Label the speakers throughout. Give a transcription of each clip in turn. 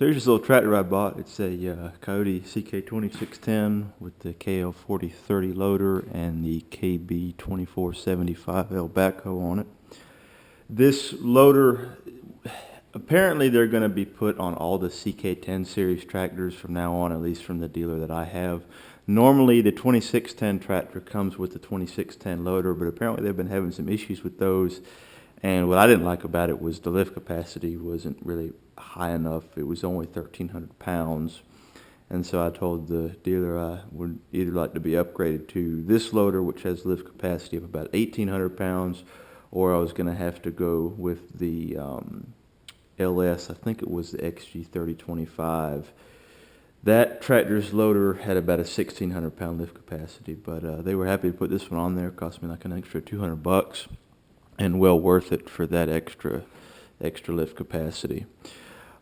Speaker 1: So here's this little tractor I bought. It's a Kioti CK2610 with the KL4030 loader and the KB2475L backhoe on it. This loader, apparently they're going to be put on all the CK10 series tractors from now on, at least from the dealer that I have. Normally the 2610 tractor comes with the 2610 loader, but apparently they've been having some issues with those. And what I didn't like about it was the lift capacity wasn't really high enough. It was only 1,300 pounds. And so I told the dealer I would either like to be upgraded to this loader, which has lift capacity of about 1,800 pounds, or I was going to have to go with the LS, I think it was the XG3025. That tractor's loader had about a 1,600 pound lift capacity, but they were happy to put this one on there. It cost me like an extra $200. And well worth it for that extra lift capacity.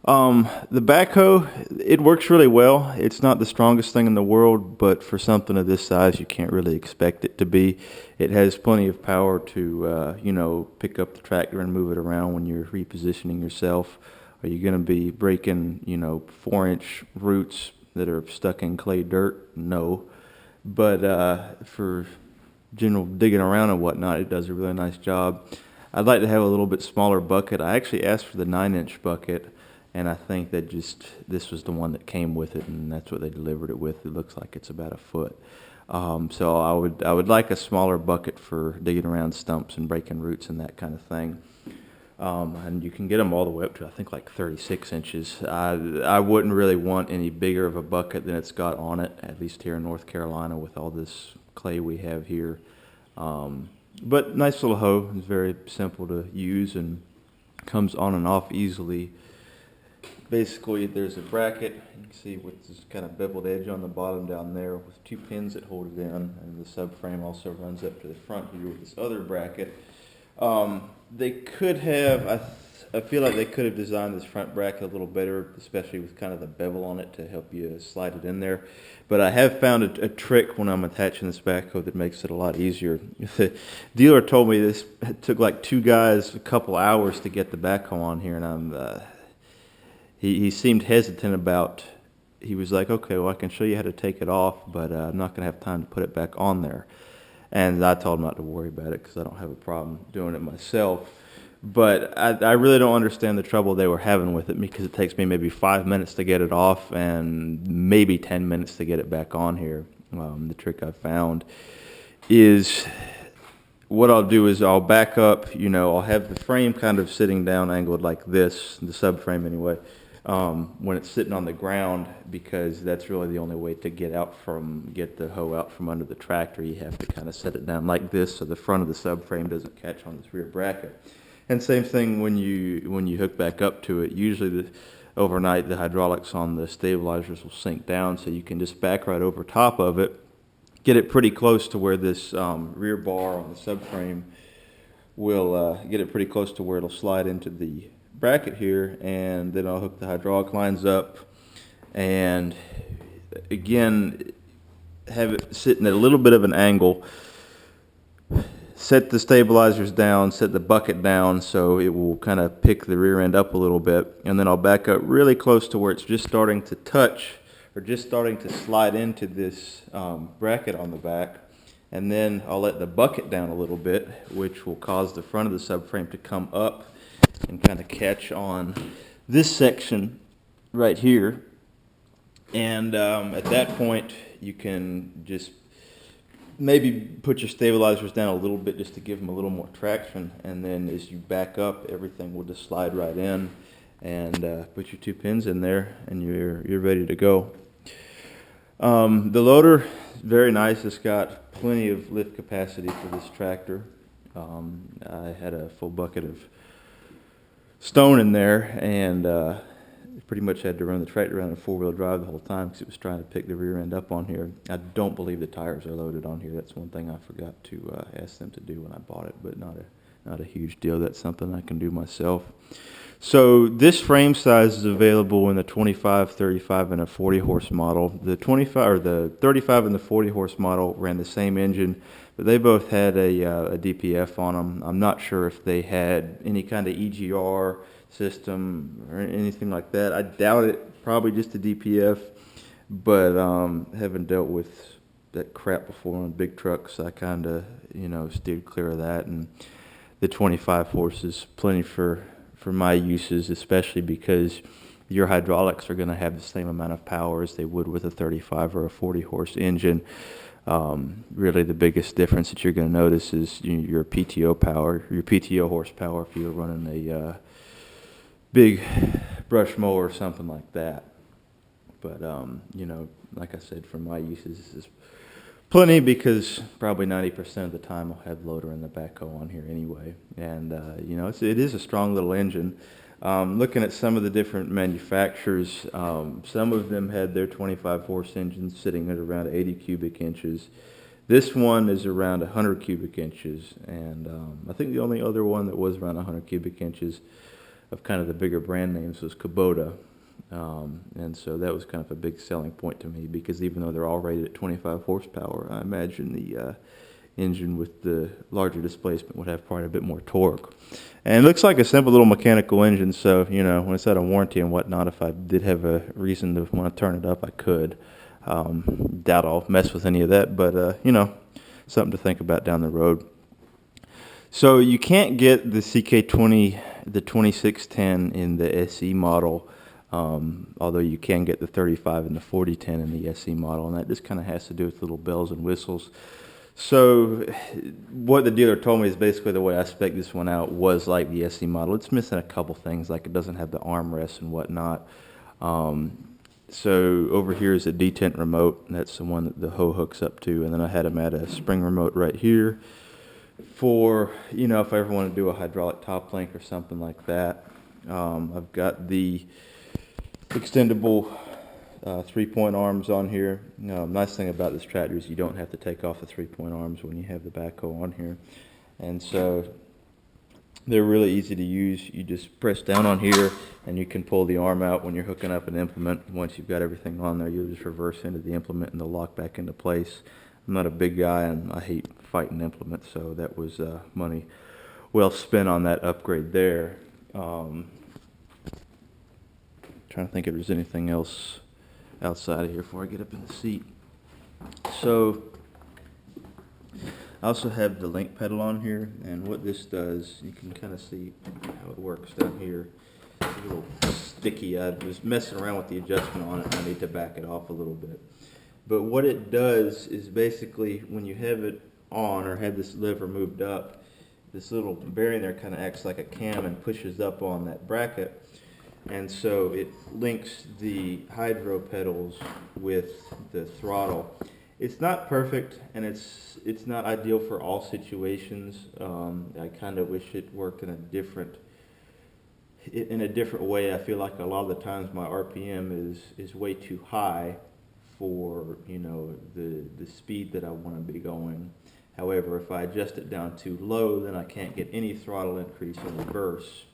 Speaker 1: The backhoe, it works really well. It's not the strongest thing in the world, but for something of this size, you can't really expect it to be. It has plenty of power to, you know, pick up the tractor and move it around when you're repositioning yourself. Are you going to be breaking, you know, 4-inch roots that are stuck in clay dirt? No. But for general digging around and whatnot, it does a really nice job. I'd like to have a little bit smaller bucket. I actually asked for the 9-inch bucket, and I think that this was the one that came with it, and that's what they delivered it with. It looks like it's about a foot. So I would like a smaller bucket for digging around stumps and breaking roots and that kind of thing. And you can get them all the way up to, I think, like 36 inches. I wouldn't really want any bigger of a bucket than it's got on it, at least here in North Carolina with all this clay we have here. But nice little hoe. It's very simple to use and comes on and off easily. Basically, there's a bracket. You can see with this kind of beveled edge on the bottom down there with 2 pins that hold it in, and the subframe also runs up to the front here with this other bracket. They could have, I feel like they could have designed this front bracket a little better, especially with kind of the bevel on it to help you slide it in there. But I have found a trick when I'm attaching this backhoe that makes it a lot easier. The dealer told me this took like 2 guys a couple hours to get the backhoe on here, and he seemed hesitant about. He was like, "Okay, well, I can show you how to take it off, but I'm not going to have time to put it back on there." And I told him not to worry about it because I don't have a problem doing it myself. But I really don't understand the trouble they were having with it, because it takes me maybe 5 minutes to get it off and maybe 10 minutes to get it back on here. The trick I found is what I'll do is I'll back up, you know, I'll have the frame kind of sitting down angled like this, the subframe anyway, when it's sitting on the ground, because that's really the only way to get the hoe out from under the tractor. You have to kind of set it down like this so the front of the subframe doesn't catch on this rear bracket. And same thing when you hook back up to it. Usually overnight the hydraulics on the stabilizers will sink down, so you can just back right over top of it, get it pretty close to where this rear bar on the subframe will get it pretty close to where it'll slide into the bracket here, and then I'll hook the hydraulic lines up, and again have it sitting at a little bit of an angle. Set the stabilizers down, set the bucket down so it will kind of pick the rear end up a little bit, and then I'll back up really close to where it's just starting to touch or just starting to slide into this bracket on the back, and then I'll let the bucket down a little bit, which will cause the front of the subframe to come up and kind of catch on this section right here. And at that point you can just maybe put your stabilizers down a little bit just to give them a little more traction, and then as you back up, everything will just slide right in, and put your 2 pins in there, and you're ready to go. The loader is very nice. It's got plenty of lift capacity for this tractor. I had a full bucket of stone in there, and pretty much had to run the tractor around in 4-wheel drive the whole time because it was trying to pick the rear end up on here. I don't believe the tires are loaded on here. That's one thing I forgot to ask them to do when I bought it, but not a huge deal. That's something I can do myself. So this frame size is available in the 25, 35, and a 40 horse model. The 35 and the 40 horse model ran the same engine, but they both had a DPF on them. I'm not sure if they had any kind of EGR system or anything like that. I doubt it. Probably just a DPF, but haven't dealt with that crap before on big trucks. I kind of, steered clear of that. And the 25 horse is plenty for my uses, especially because your hydraulics are going to have the same amount of power as they would with a 35 or a 40 horse engine. Really the biggest difference that you're going to notice is your PTO power, your PTO horsepower if you're running a big brush mower or something like that. But, like I said, for my uses, this is plenty because probably 90% of the time I'll have loader in the backhoe on here anyway. And, it is a strong little engine. Looking at some of the different manufacturers, some of them had their 25 horse engines sitting at around 80 cubic inches. This one is around 100 cubic inches, and I think the only other one that was around 100 cubic inches of kind of the bigger brand names was Kubota. And so that was kind of a big selling point to me because even though they're all rated at 25 horsepower, I imagine the engine with the larger displacement would have probably a bit more torque. And it looks like a simple little mechanical engine, so, when it's out of warranty and whatnot, if I did have a reason to want to turn it up, I could. Doubt I'll mess with any of that, but, something to think about down the road. So you can't get the CK20, the 2610 in the SE model, although you can get the 35 and the 4010 in the SE model, and that just kind of has to do with little bells and whistles. So what the dealer told me is basically the way I spec'd this one out was like the SE model. It's missing a couple things, like it doesn't have the armrest and whatnot. So over here is a detent remote, and that's the one that the hoe hooks up to, and then I had them at a spring remote right here for, if I ever want to do a hydraulic top link or something like that. I've got the extendable 3-point arms on here. Nice thing about this tractor is you don't have to take off the 3-point arms when you have the backhoe on here, and so they're really easy to use. You just press down on here and you can pull the arm out when you're hooking up an implement. Once you've got everything on there, you'll just reverse into the implement and they'll lock back into place. I'm not a big guy and I hate fighting implements, so that was money well spent on that upgrade there. Trying to think if there's anything else outside of here before I get up in the seat. So I also have the link pedal on here, and what this does, you can kind of see how it works down here. It's a little sticky. I was messing around with the adjustment on it, and I need to back it off a little bit. But what it does is basically when you have it on or have this lever moved up, this little bearing there kind of acts like a cam and pushes up on that bracket. And so it links the hydro pedals with the throttle. It's not perfect, and it's not ideal for all situations. I kind of wish it worked in a different way. I feel like a lot of the times my RPM is way too high for the speed that I want to be going. However, if I adjust it down too low, then I can't get any throttle increase in reverse.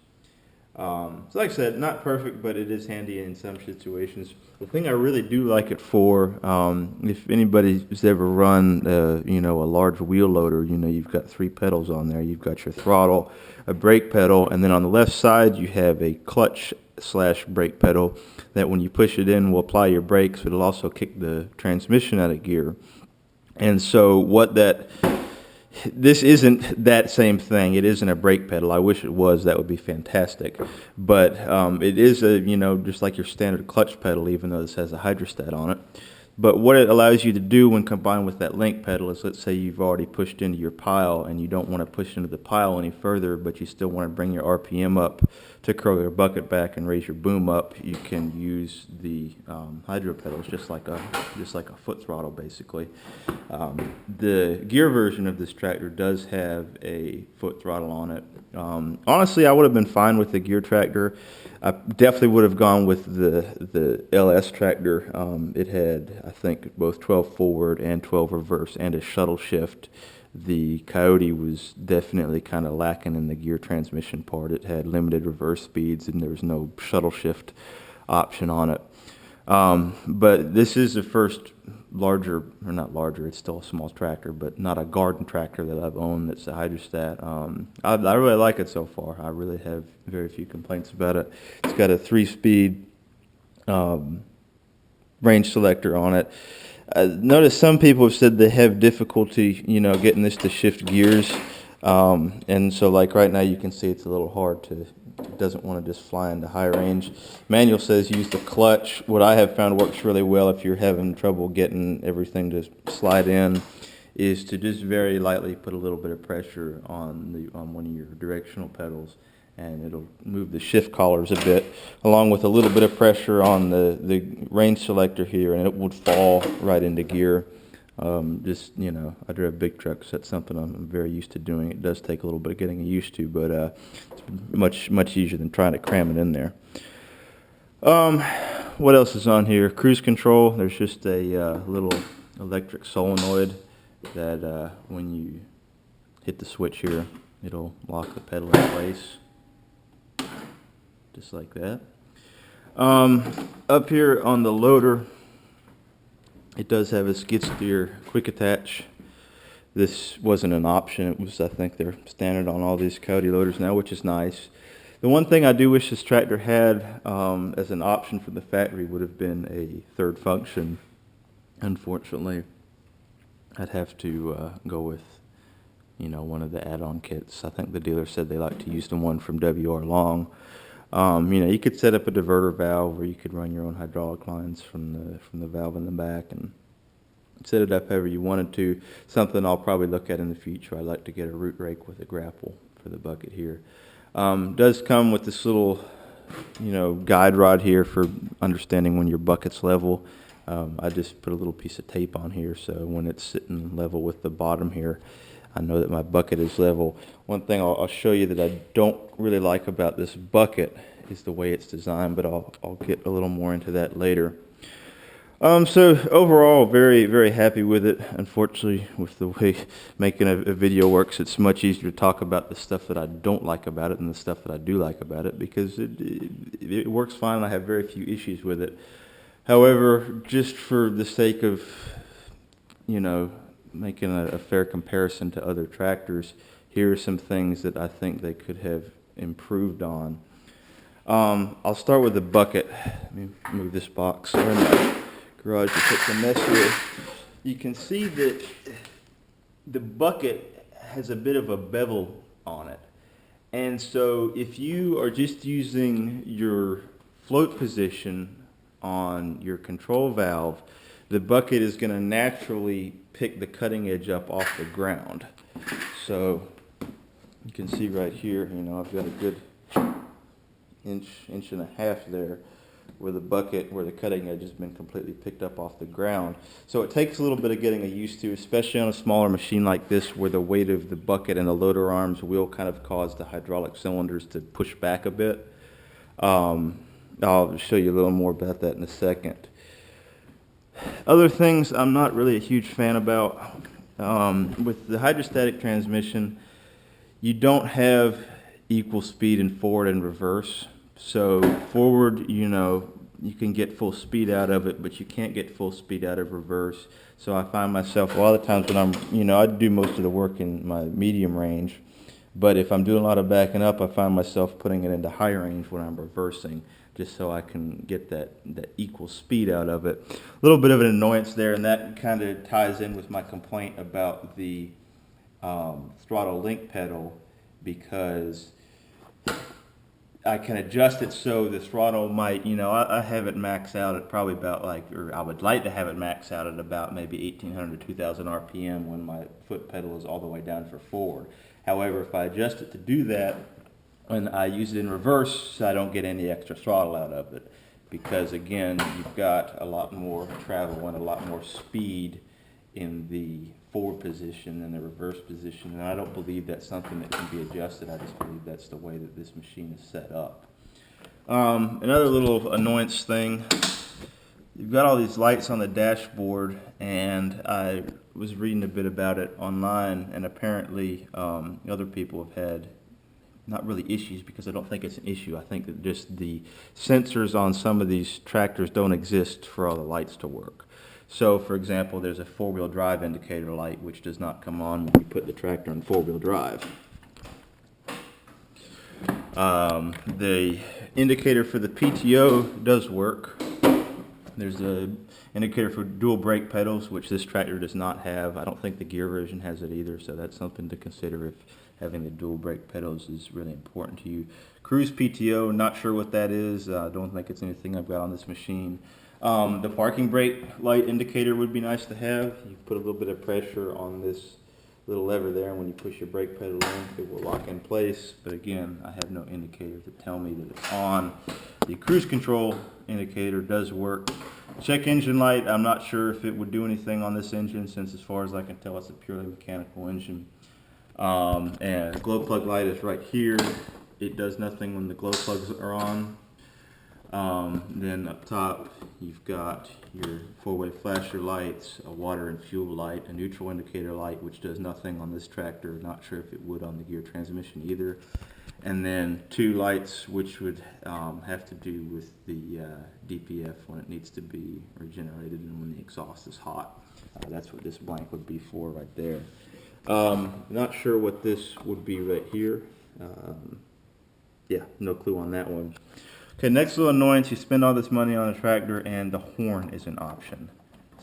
Speaker 1: So like I said, not perfect, but it is handy in some situations. The thing I really do like it for, if anybody's ever run, a large wheel loader, you've got 3 pedals on there. You've got your throttle, a brake pedal, and then on the left side you have a clutch/brake pedal that when you push it in will apply your brakes, but it'll also kick the transmission out of gear. And so this isn't that same thing. It isn't a brake pedal. I wish it was. That would be fantastic. But it is just like your standard clutch pedal, even though this has a hydrostat on it. But what it allows you to do when combined with that link pedal is, let's say you've already pushed into your pile and you don't want to push into the pile any further, but you still want to bring your RPM up to curl your bucket back and raise your boom up. You can use the hydro pedals just like a foot throttle, basically. The gear version of this tractor does have a foot throttle on it. Honestly, I would have been fine with the gear tractor. I definitely would have gone with the LS tractor. It had, I think, both 12 forward and 12 reverse and a shuttle shift. The Kioti was definitely kind of lacking in the gear transmission part. It had limited reverse speeds and there was no shuttle shift option on it. But this is the first larger, or not larger, it's still a small tractor, but not a garden tractor that I've owned that's a hydrostat. I really like it so far. I really have very few complaints about it. It's got a 3-speed range selector on it. Notice some people have said they have difficulty, getting this to shift gears. And so like right now you can see it's a little hard to, it doesn't want to just fly into high range. Manual says use the clutch. What I have found works really well if you're having trouble getting everything to slide in is to just very lightly put a little bit of pressure on one of your directional pedals, and it'll move the shift collars a bit, along with a little bit of pressure on the range selector here, and it would fall right into gear. I drive big trucks. That's something I'm very used to doing. It does take a little bit of getting used to, but it's much easier than trying to cram it in there. What else is on here? Cruise control. There's just a little electric solenoid that when you hit the switch here, it'll lock the pedal in place, just like that. Up here on the loader, it does have a skid steer quick attach. This wasn't an option. It was, I think they're standard on all these Kioti loaders now, which is nice. The one thing I do wish this tractor had as an option from the factory would have been a third function. Unfortunately, I'd have to go with, one of the add-on kits. I think the dealer said they like to use the one from WR Long. You could set up a diverter valve, or you could run your own hydraulic lines from the valve in the back and set it up however you wanted to. Something I'll probably look at in the future. I'd like to get a root rake with a grapple for the bucket here. Does come with this little, guide rod here for understanding when your bucket's level. I just put a little piece of tape on here, so when it's sitting level with the bottom here, I know that my bucket is level. One thing I'll show you that I don't really like about this bucket is the way it's designed, but I'll get a little more into that later. So overall, very, very happy with it. Unfortunately, with the way making a video works, it's much easier to talk about the stuff that I don't like about it than the stuff that I do like about it, because it works fine and I have very few issues with it. However, just for the sake of, making a fair comparison to other tractors, here are some things that I think they could have improved on. I'll start with the bucket. Let me move this box. We're in the garage to put the mess here. You can see that the bucket has a bit of a bevel on it. And so if you are just using your float position on your control valve, the bucket is going to naturally pick the cutting edge up off the ground. So you can see right here, I've got a good inch and a half there where the cutting edge has been completely picked up off the ground. So it takes a little bit of getting used to, especially on a smaller machine like this, where the weight of the bucket and the loader arms will kind of cause the hydraulic cylinders to push back a bit. I'll show you a little more about that in a second. Other things I'm not really a huge fan about. With the hydrostatic transmission, you don't have equal speed in forward and reverse. So forward, you can get full speed out of it, but you can't get full speed out of reverse. So I find myself a lot of times when I do most of the work in my medium range, but if I'm doing a lot of backing up, I find myself putting it into high range when I'm reversing, just so I can get that equal speed out of it. A little bit of an annoyance there, and that kind of ties in with my complaint about the throttle link pedal, because I can adjust it so the throttle might, I have it max out at probably about I would like to have it max out at about maybe 1800 to 2000 RPM when my foot pedal is all the way down for forward. However, if I adjust it to do that, and I use it in reverse, I don't get any extra throttle out of it, because again, you've got a lot more travel and a lot more speed in the forward position than the reverse position, and I don't believe that's something that can be adjusted. I just believe that's the way that this machine is set up. Another little annoyance thing, you've got all these lights on the dashboard, and I was reading a bit about it online, and apparently other people have had not really issues, because I don't think it's an issue. I think that just the sensors on some of these tractors don't exist for all the lights to work. So, for example, there's a four-wheel drive indicator light which does not come on when you put the tractor in four-wheel drive. The indicator for the PTO does work. There's an indicator for dual brake pedals, which this tractor does not have. I don't think the gear version has it either, so that's something to consider if having the dual brake pedals is really important to you. Cruise PTO, not sure what that is. I don't think it's anything I've got on this machine. The parking brake light indicator would be nice to have. You put a little bit of pressure on this little lever there, and when you push your brake pedal in, it will lock in place. But again, I have no indicator to tell me that it's on. The cruise control indicator does work. Check engine light, I'm not sure if it would do anything on this engine, since as far as I can tell, it's a purely mechanical engine. And glow plug light is right here. It does nothing when the glow plugs are on. Then up top, you've got your four-way flasher lights, a water and fuel light, a neutral indicator light, which does nothing on this tractor. Not sure if it would on the gear transmission either. And then two lights, which would have to do with the DPF when it needs to be regenerated and when the exhaust is hot. That's what this blank would be for right there. Not sure what this would be right here. Yeah, no clue on that one. Okay, next little annoyance, you spend all this money on a tractor and the horn is an option.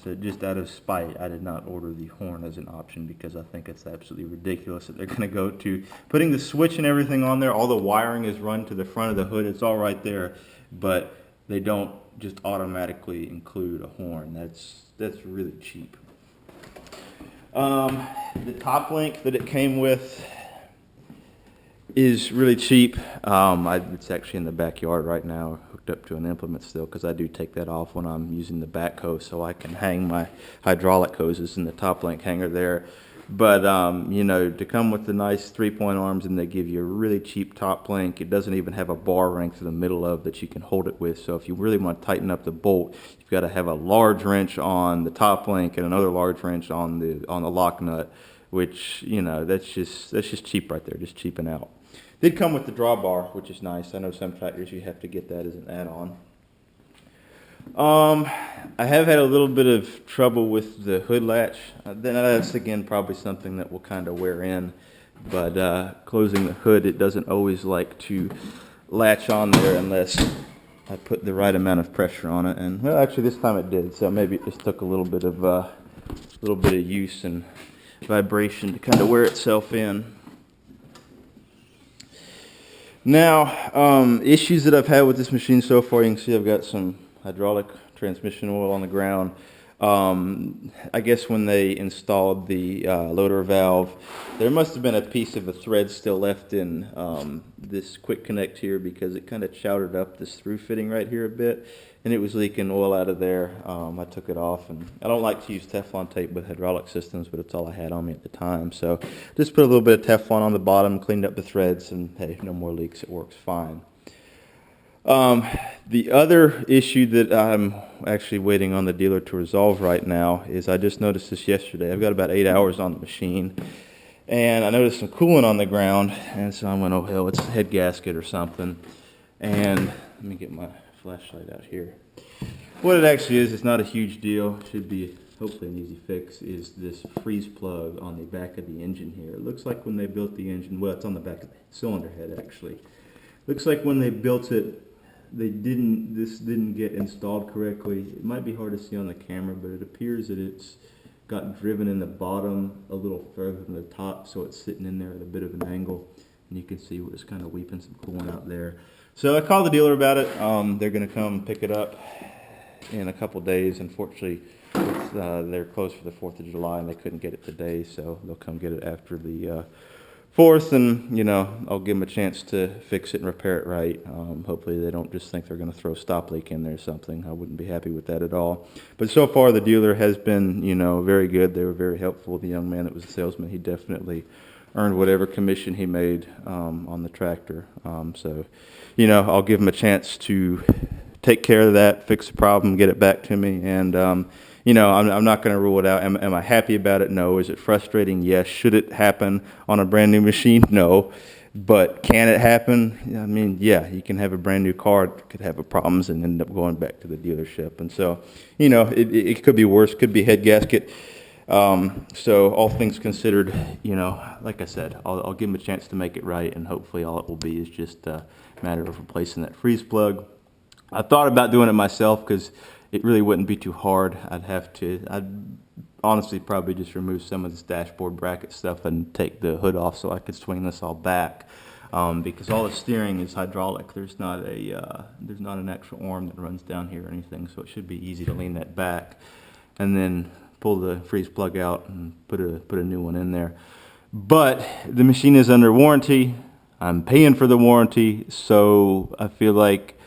Speaker 1: So just out of spite, I did not order the horn as an option, because I think it's absolutely ridiculous that they're going to go to putting the switch and everything on there. All the wiring is run to the front of the hood. It's all right there, but they don't just automatically include a horn. That's really cheap. The top link that it came with is really cheap. It's actually in the backyard right now, hooked up to an implement still, because I do take that off when I'm using the backhoe, so I can hang my hydraulic hoses in the top link hanger there. But you know, to come with the nice 3-point arms, and they give you a really cheap top link. It doesn't even have a bar ring through the middle of that you can hold it with. So if you really want to tighten up the bolt, you've got to have a large wrench on the top link and another large wrench on the lock nut, which, you know, that's just cheap right there, just cheaping out. Did come with the drawbar, which is nice. I know some tractors you have to get that as an add-on. I have had a little bit of trouble with the hood latch. That's again probably something that will kind of wear in, but closing the hood, it doesn't always like to latch on there unless I put the right amount of pressure on it. And well, actually this time it did, so maybe it just took a little bit of use and vibration to kind of wear itself in. Now, issues that I've had with this machine so far, you can see I've got some hydraulic transmission oil on the ground. I guess when they installed the loader valve, there must have been a piece of a thread still left in this quick connect here, because it kind of chowdered up this through fitting right here a bit, and it was leaking oil out of there. I took it off, and I don't like to use Teflon tape with hydraulic systems, but it's all I had on me at the time. So just put a little bit of Teflon on the bottom, cleaned up the threads, and hey, no more leaks. It works fine. The other issue that I'm actually waiting on the dealer to resolve right now is, I just noticed this yesterday. I've got about 8 hours on the machine, and I noticed some coolant on the ground, and so I went, oh hell, it's a head gasket or something. And let me get my flashlight out here. What it actually is, it's not a huge deal. Should be hopefully an easy fix. Is this freeze plug on the back of the engine here? It looks like when they built the engine, well, it's on the back of the cylinder head actually. Looks like when they built it, this didn't get installed correctly. It might be hard to see on the camera, but it appears that it's got driven in the bottom a little further than the top, so it's sitting in there at a bit of an angle, and you can see where it's kind of weeping some coolant out there. So I called the dealer about it. They're going to come pick it up in a couple days. Unfortunately, they're closed for the 4th of July, and they couldn't get it today, so they'll come get it after the 4th, and you know, I'll give them a chance to fix it and repair it right. Hopefully they don't just think they're going to throw a stop leak in there or something. I wouldn't be happy with that at all. But so far the dealer has been, you know, very good. They were very helpful. The young man that was the salesman, he definitely earned whatever commission he made on the tractor. So, you know, I'll give him a chance to take care of that, fix the problem, get it back to me, and you know, I'm not going to rule it out. Am I happy about it? No. Is it frustrating? Yes. Should it happen on a brand new machine? No. But can it happen? I mean, yeah, you can have a brand new car, it could have problems and end up going back to the dealership. And so, you know, it could be worse, could be head gasket. So all things considered, you know, like I said, I'll give them a chance to make it right, and hopefully all it will be is just a matter of replacing that freeze plug. I thought about doing it myself because it really wouldn't be too hard. I'd honestly probably just remove some of this dashboard bracket stuff and take the hood off so I could swing this all back. Because all the steering is hydraulic. There's not an actual arm that runs down here or anything, so it should be easy to lean that back, and then pull the freeze plug out and put a new one in there. But the machine is under warranty. I'm paying for the warranty, so I feel like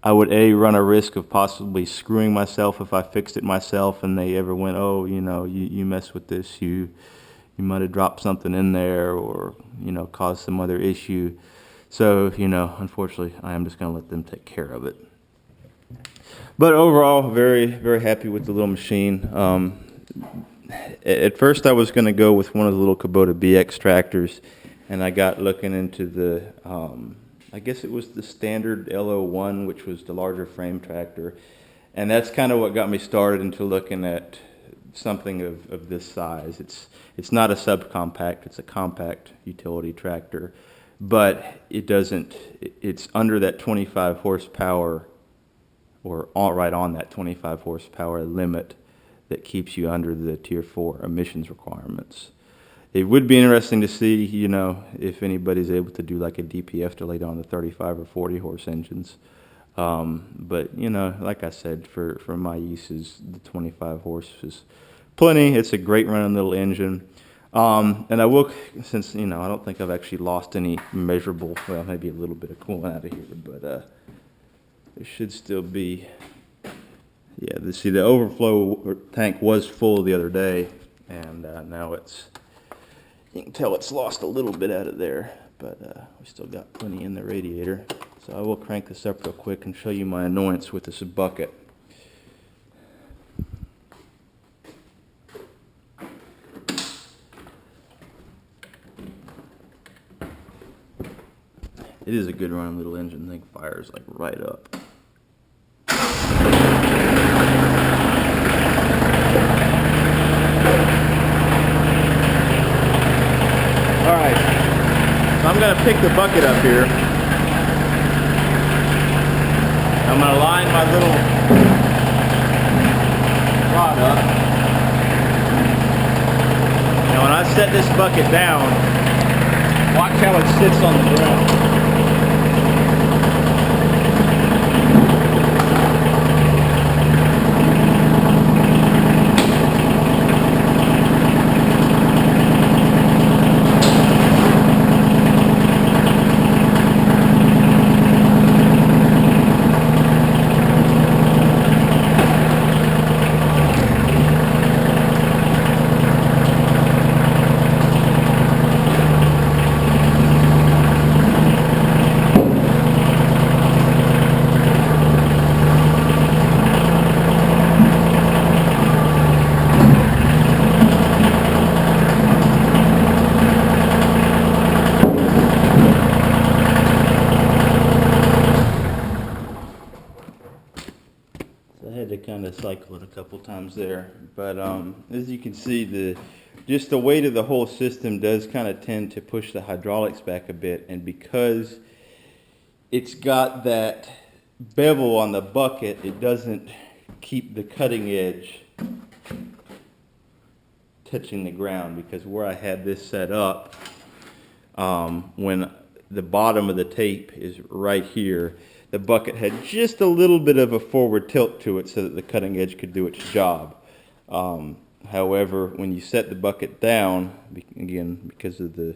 Speaker 1: I would run a risk of possibly screwing myself if I fixed it myself and they ever went, oh, you know, you mess with this, you might have dropped something in there, or, you know, caused some other issue. So, you know, unfortunately, I am just going to let them take care of it. But overall, very, very happy with the little machine. At first, I was going to go with one of the little Kubota BX tractors, and I got looking into the, I guess it was the standard LO1, which was the larger frame tractor. And that's kind of what got me started into looking at something of this size. It's not a subcompact, it's a compact utility tractor, but it's under that 25 horsepower, or right on that 25 horsepower limit that keeps you under the Tier 4 emissions requirements. It would be interesting to see, you know, if anybody's able to do like a DPF to lay down the 35 or 40 horse engines. But, you know, like I said, for my uses, the 25 horse is plenty. It's a great running little engine. And I will, since, you know, I don't think I've actually lost any measurable, well, maybe a little bit of coolant out of here, but there should still be, yeah, the overflow tank was full the other day, and now you can tell it's lost a little bit out of there, but we still got plenty in the radiator. So I will crank this up real quick and show you my annoyance with this bucket. It is a good running little engine. The thing fires like right up. Alright, so I'm going to pick the bucket up here. I'm going to line my little rod up. Now when I set this bucket down, watch how it sits on the ground. Kind of cycle it a couple times there, but as you can see, just the weight of the whole system does kind of tend to push the hydraulics back a bit, and because it's got that bevel on the bucket, it doesn't keep the cutting edge touching the ground, because where I had this set up, when the bottom of the tape is right here, the bucket had just a little bit of a forward tilt to it so that the cutting edge could do its job. However, when you set the bucket down, again, because of the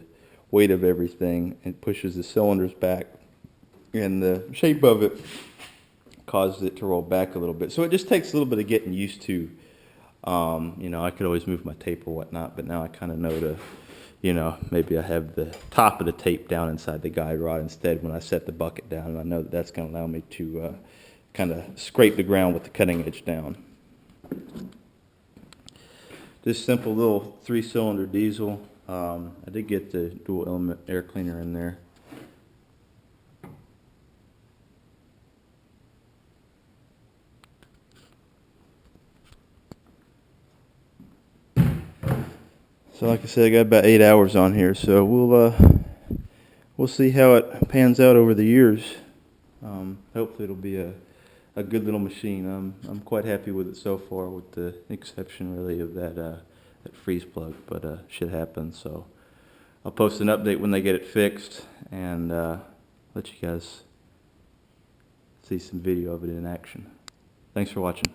Speaker 1: weight of everything, it pushes the cylinders back, and the shape of it causes it to roll back a little bit. So it just takes a little bit of getting used to. You know, I could always move my tape or whatnot, but now I kind of know to, you know, maybe I have the top of the tape down inside the guide rod instead when I set the bucket down, and I know that that's going to allow me to kind of scrape the ground with the cutting edge down. This simple little 3-cylinder diesel. I did get the dual element air cleaner in there. So like I said, I got about 8 hours on here, so we'll see how it pans out over the years. Hopefully it'll be a good little machine. I'm quite happy with it so far, with the exception really of that freeze plug, but shit happens. So I'll post an update when they get it fixed, and let you guys see some video of it in action. Thanks for watching.